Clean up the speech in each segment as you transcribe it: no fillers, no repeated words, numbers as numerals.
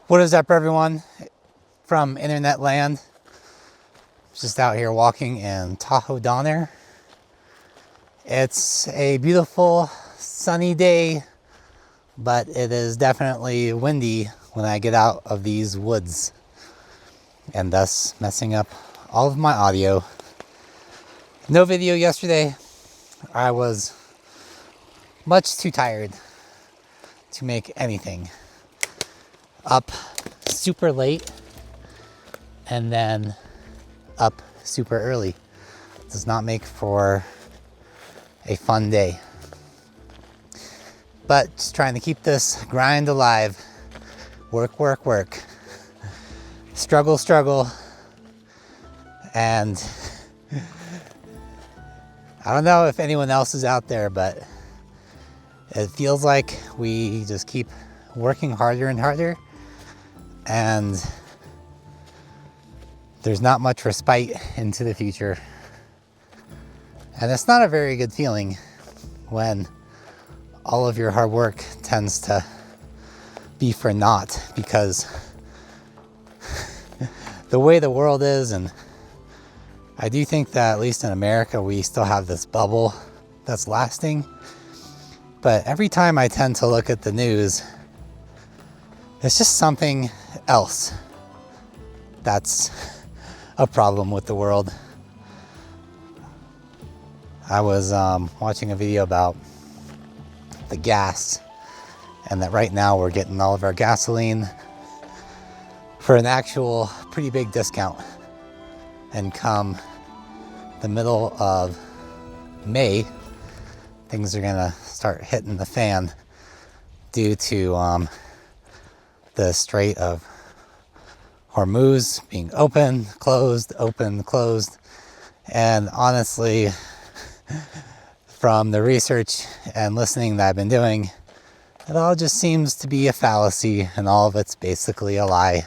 What is up, everyone from internet land? Just out here walking in Tahoe Dawn Air. It's a beautiful sunny day, but it is definitely windy when I get out of these woods, and thus messing up all of my audio. No video yesterday. I was much too tired to make anything. Up super late and then up super early does not make for a fun day. But just trying to keep this grind alive. Work, work, work. Struggle, struggle. And I don't know if anyone else is out there, but it feels like we just keep working harder and harder, and there's not much respite into the future. And it's not a very good feeling when all of your hard work tends to be for naught, because the way the world is, and I do think that at least in America we still have this bubble that's lasting. But every time I tend to look at the news, it's just something else that's a problem with the world. I was watching a video about the gas, and that right now we're getting all of our gasoline for an actual pretty big discount. And come the middle of May, things are gonna start hitting the fan due to the Strait of Hormuz being open, closed, open, closed. And honestly, from the research and listening that I've been doing, it all just seems to be a fallacy, and all of it's basically a lie.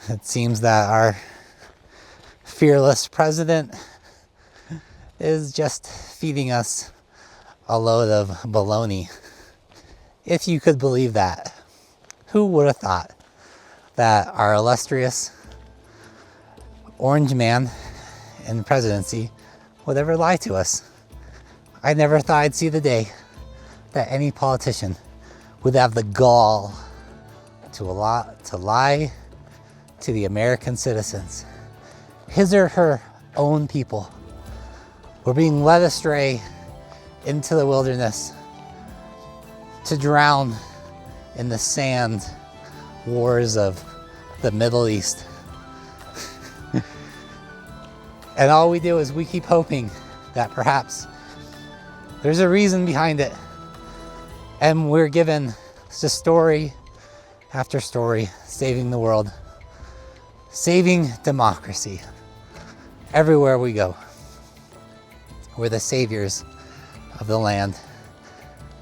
It seems that our fearless president is just feeding us a load of baloney. If you could believe that. Who would have thought that our illustrious orange man in the presidency would ever lie to us? I never thought I'd see the day that any politician would have the gall to lie to the American citizens. His or her own people were being led astray into the wilderness to drown in the sand wars of the Middle East. And all we do is we keep hoping that perhaps there's a reason behind it. And we're given just story after story, saving the world, saving democracy. Everywhere we go, we're the saviors of the land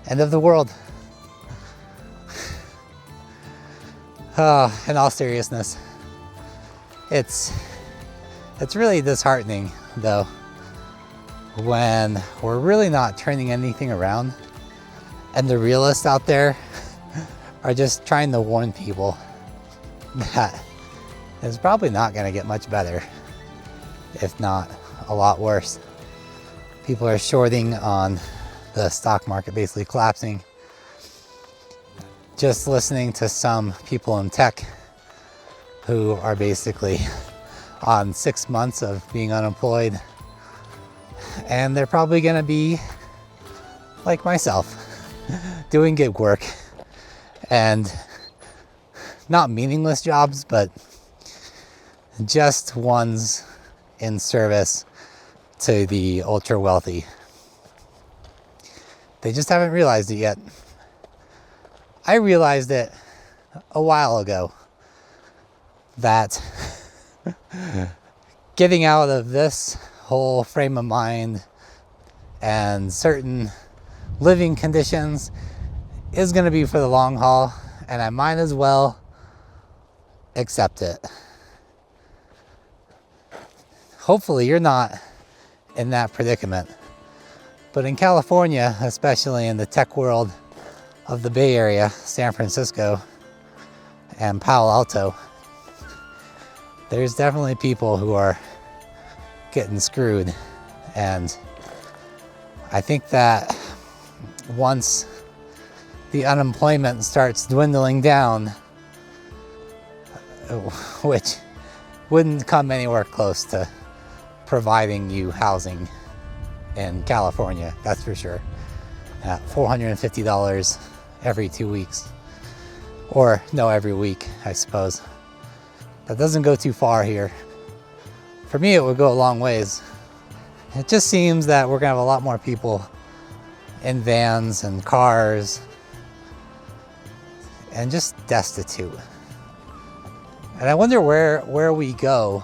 and of the world. In all seriousness, it's really disheartening, though, when we're really not turning anything around, and the realists out there are just trying to warn people that it's probably not going to get much better, if not a lot worse. People are shorting on the stock market basically collapsing. Just listening to some people in tech who are basically on 6 months of being unemployed, and they're probably going to be like myself, doing gig work, and not meaningless jobs, but just ones in service to the ultra wealthy. They just haven't realized it yet. I realized it a while ago that getting out of this whole frame of mind and certain living conditions is going to be for the long haul, and I might as well accept it. Hopefully you're not in that predicament. But in California, especially in the tech world of the Bay Area, San Francisco, and Palo Alto, there's definitely people who are getting screwed. And I think that once the unemployment starts dwindling down, which wouldn't come anywhere close to providing you housing in California, that's for sure, at $450 every 2 weeks. Or no, every week, I suppose. That doesn't go too far here. For me, it would go a long ways. It just seems that we're gonna have a lot more people in vans and cars and just destitute. And I wonder where we go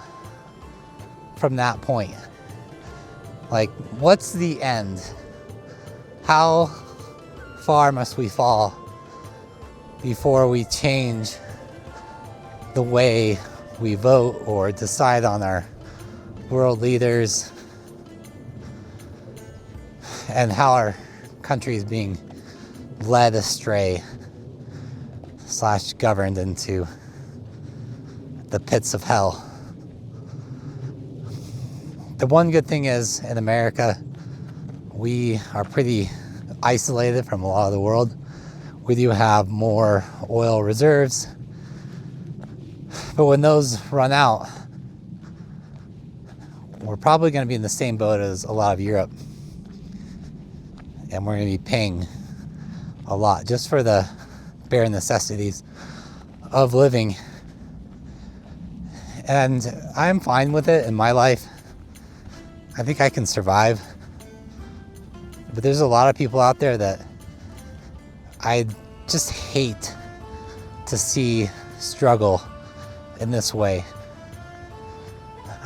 from that point. Like, what's the end? How far must we fall before we change the way we vote or decide on our world leaders and how our country is being led astray / governed into the pits of hell? The one good thing is, in America, we are pretty isolated from a lot of the world. We do have more oil reserves, but when those run out, we're probably going to be in the same boat as a lot of Europe, and we're going to be paying a lot just for the bare necessities of living. And I'm fine with it in my life. I think I can survive. But there's a lot of people out there that I just hate to see struggle in this way.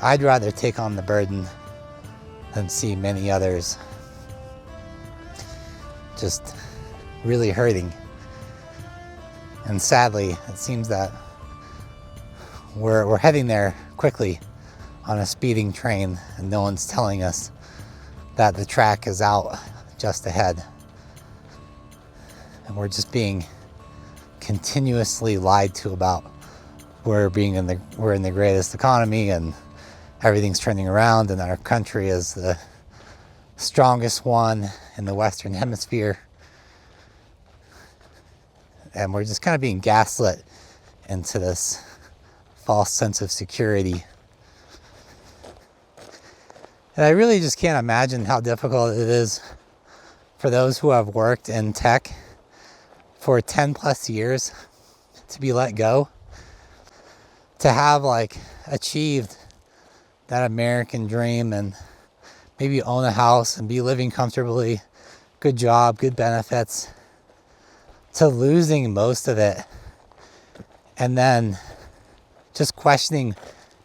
I'd rather take on the burden than see many others just really hurting. And sadly, it seems that we're heading there quickly on a speeding train, and no one's telling us that the track is out just ahead. And we're just being continuously lied to about we're in the greatest economy and everything's turning around and our country is the strongest one in the Western Hemisphere. And we're just kind of being gaslit into this false sense of security. And I really just can't imagine how difficult it is for those who have worked in tech for 10 plus years to be let go, to have achieved that American dream and maybe own a house and be living comfortably, good job, good benefits, to losing most of it and then just questioning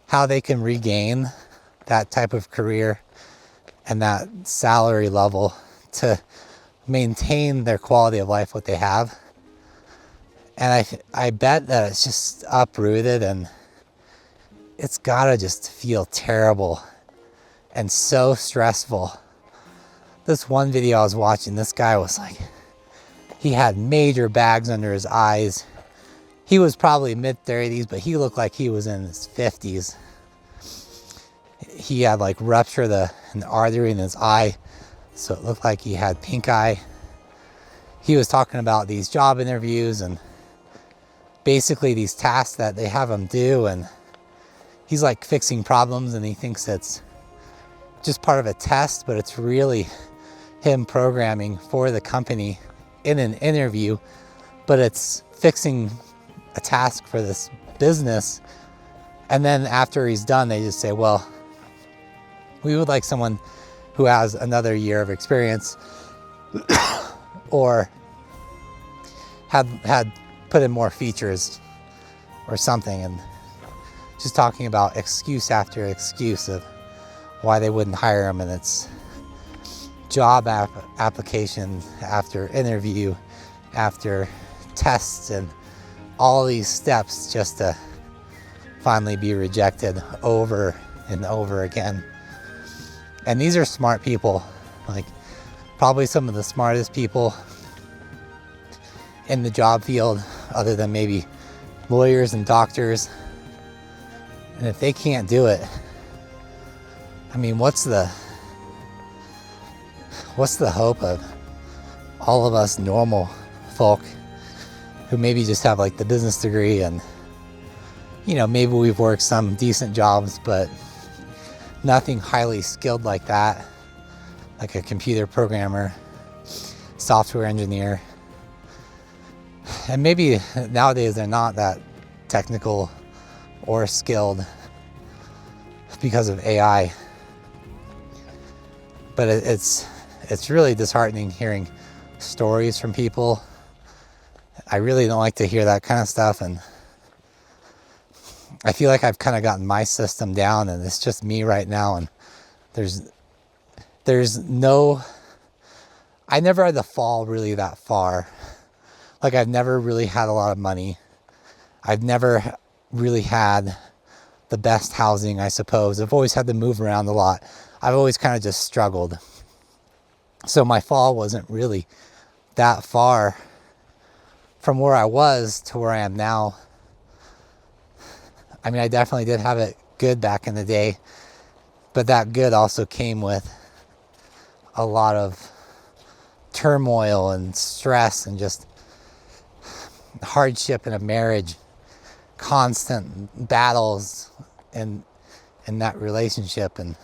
how they can regain that type of career and that salary level to maintain their quality of life, what they have. And I bet that it's just uprooted, and it's gotta just feel terrible and so stressful. This one video I was watching, this guy was he had major bags under his eyes. He was probably mid-30s, but he looked like he was in his 50s. He had rupture an artery in his eye, so it looked like he had pink eye. He was talking about these job interviews and basically these tasks that they have him do, and he's fixing problems, and he thinks it's just part of a test, but it's really him programming for the company in an interview, but it's fixing a task for this business. And then after he's done, they just say, well, we would like someone who has another year of experience or had put in more features or something. And just talking about excuse after excuse of why they wouldn't hire him. And it's job application after interview after tests and all these steps just to finally be rejected over and over again. And these are smart people, probably some of the smartest people in the job field, other than maybe lawyers and doctors. And if they can't do it, I mean, what's the hope of all of us normal folk who maybe just have like the business degree and, you know, maybe we've worked some decent jobs, but nothing highly skilled like that, like a computer programmer, software engineer. And maybe nowadays they're not that technical or skilled because of AI. But it's really disheartening hearing stories from people. I really don't like to hear that kind of stuff, and I feel like I've kind of gotten my system down and it's just me right now, and there's no, I never had to fall really that far. Like, I've never really had a lot of money. I've never really had the best housing, I suppose. I've always had to move around a lot. I've always kind of just struggled. So my fall wasn't really that far from where I was to where I am now. I mean, I definitely did have it good back in the day, but that good also came with a lot of turmoil and stress and just hardship in a marriage, constant battles in that relationship. And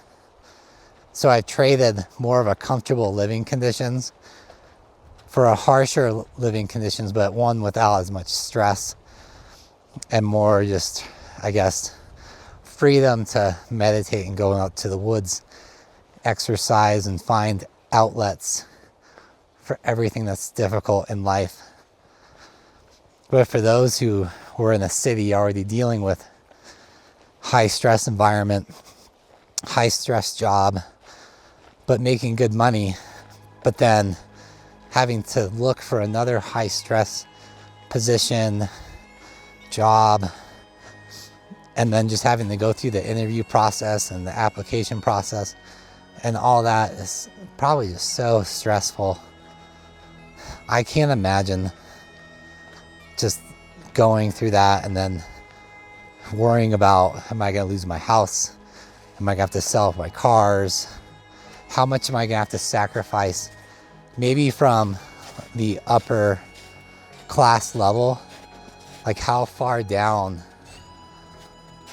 so I traded more of a comfortable living conditions for a harsher living conditions, but one without as much stress and more just, I guess, freedom to meditate and go out to the woods, exercise, and find outlets for everything that's difficult in life. But for those who were in a city already dealing with high stress environment, high stress job, but making good money, but then having to look for another high stress position, job, and then just having to go through the interview process and the application process, and all that is probably just so stressful. I can't imagine just going through that and then worrying about, am I going to lose my house? Am I going to have to sell my cars? How much am I going to have to sacrifice? Maybe from the upper class level, like how far down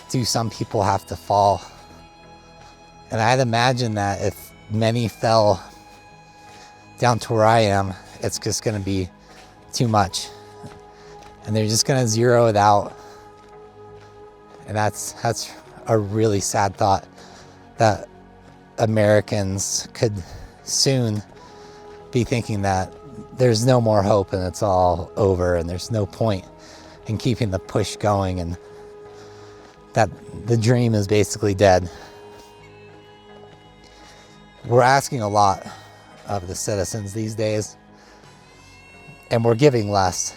do some people have to fall? And I'd imagine that if many fell down to where I am, it's just going to be too much. And they're just going to zero it out. And that's a really sad thought, that Americans could soon be thinking that there's no more hope and it's all over and there's no point in keeping the push going, and that the dream is basically dead. We're asking a lot of the citizens these days, and we're giving less.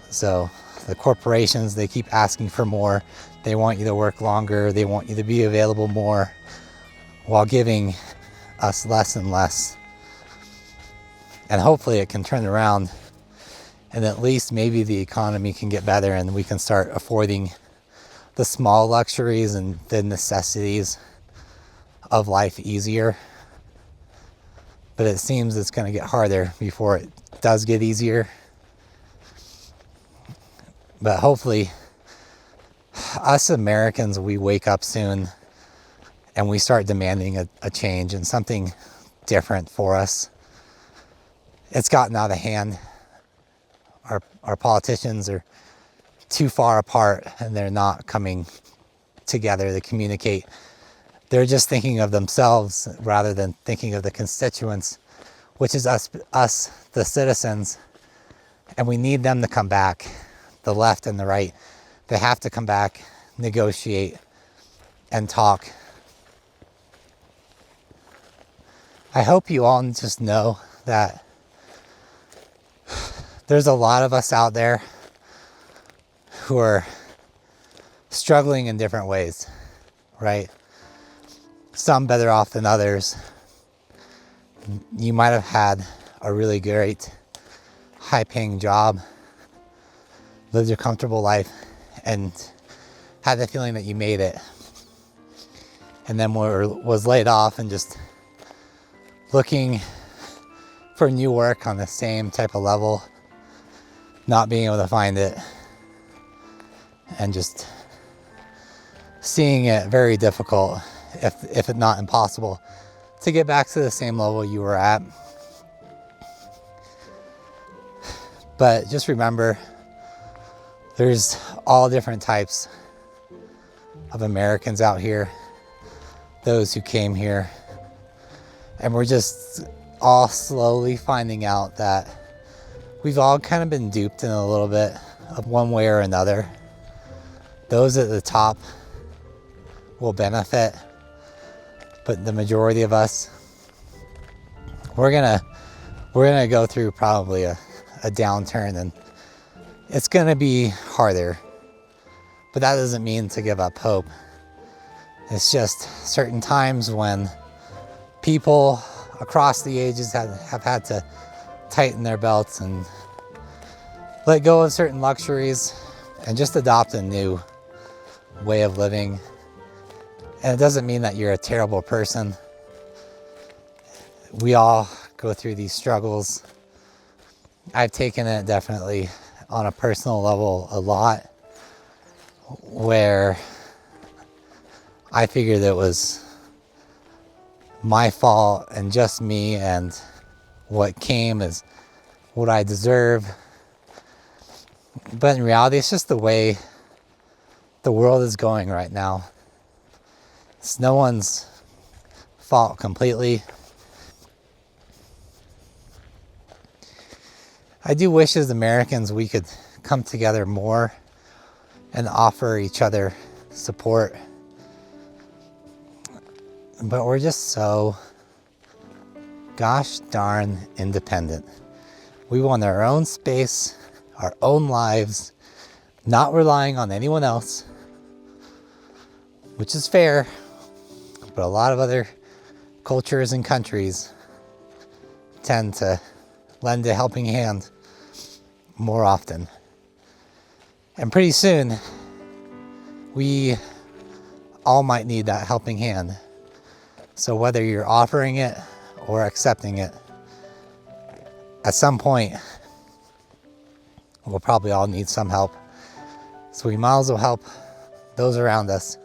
So the corporations, they keep asking for more. They want you to work longer. They want you to be available more, while giving us less and less. And hopefully it can turn around, and at least maybe the economy can get better and we can start affording the small luxuries and the necessities of life easier. But it seems it's going to get harder before it does get easier. But hopefully us Americans, we wake up soon and we start demanding a change and something different for us. It's gotten out of hand. Our politicians are too far apart and they're not coming together to communicate. They're just thinking of themselves rather than thinking of the constituents, which is us, the citizens. And we need them to come back, the left and the right. They have to come back, negotiate, and talk. I hope you all just know that there's a lot of us out there who are struggling in different ways, right? Some better off than others. You might have had a really great, high-paying job. lived your comfortable life and had the feeling that you made it, and then was laid off and just looking for new work on the same type of level, not being able to find it, and just seeing it very difficult, if not impossible, to get back to the same level you were at. But just remember, there's all different types of Americans out here, those who came here, and we're just all slowly finding out that we've all kind of been duped in a little bit of one way or another. Those at the top will benefit, but the majority of us, we're gonna go through probably a downturn, and it's gonna be harder. But that doesn't mean to give up hope. It's just certain times when people across the ages have had to tighten their belts and let go of certain luxuries and just adopt a new way of living. And it doesn't mean that you're a terrible person. We all go through these struggles. I've taken it definitely on a personal level a lot, where I figured it was my fault and just me, and what came is what I deserve. But in reality, it's just the way the world is going right now. It's no one's fault completely. I do wish as Americans we could come together more and offer each other support. But we're just so gosh darn independent. We want our own space, our own lives, not relying on anyone else, which is fair. But a lot of other cultures and countries tend to lend a helping hand more often. And pretty soon, we all might need that helping hand. So whether you're offering it or accepting it, at some point, we'll probably all need some help. So we might as well help those around us,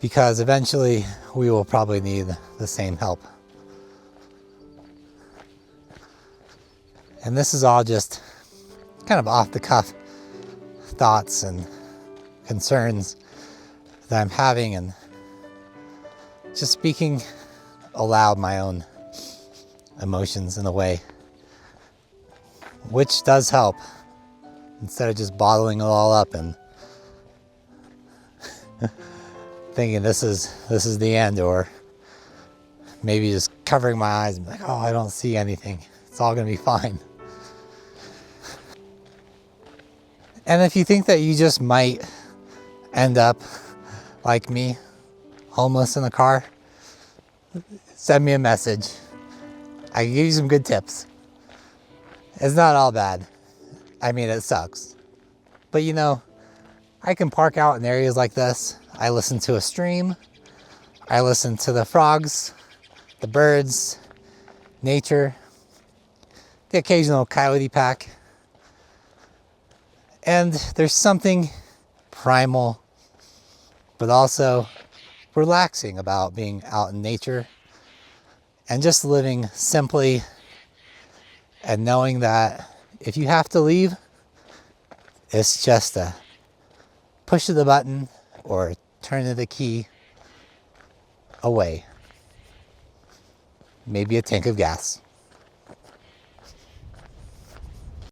because eventually we will probably need the same help. And this is all just kind of off the cuff thoughts and concerns that I'm having, and just speaking aloud my own emotions in a way, which does help, instead of just bottling it all up and thinking this is the end, or maybe just covering my eyes and be like, oh, I don't see anything, it's all gonna be fine. And if you think that you just might end up like me, homeless in a car, send me a message. I can give you some good tips. It's not all bad. I mean, it sucks. But you know, I can park out in areas like this. I listen to a stream. I listen to the frogs, the birds, nature, the occasional coyote pack. And there's something primal, but also relaxing about being out in nature and just living simply, and knowing that if you have to leave, it's just a push of the button or turn of the key away. Maybe a tank of gas.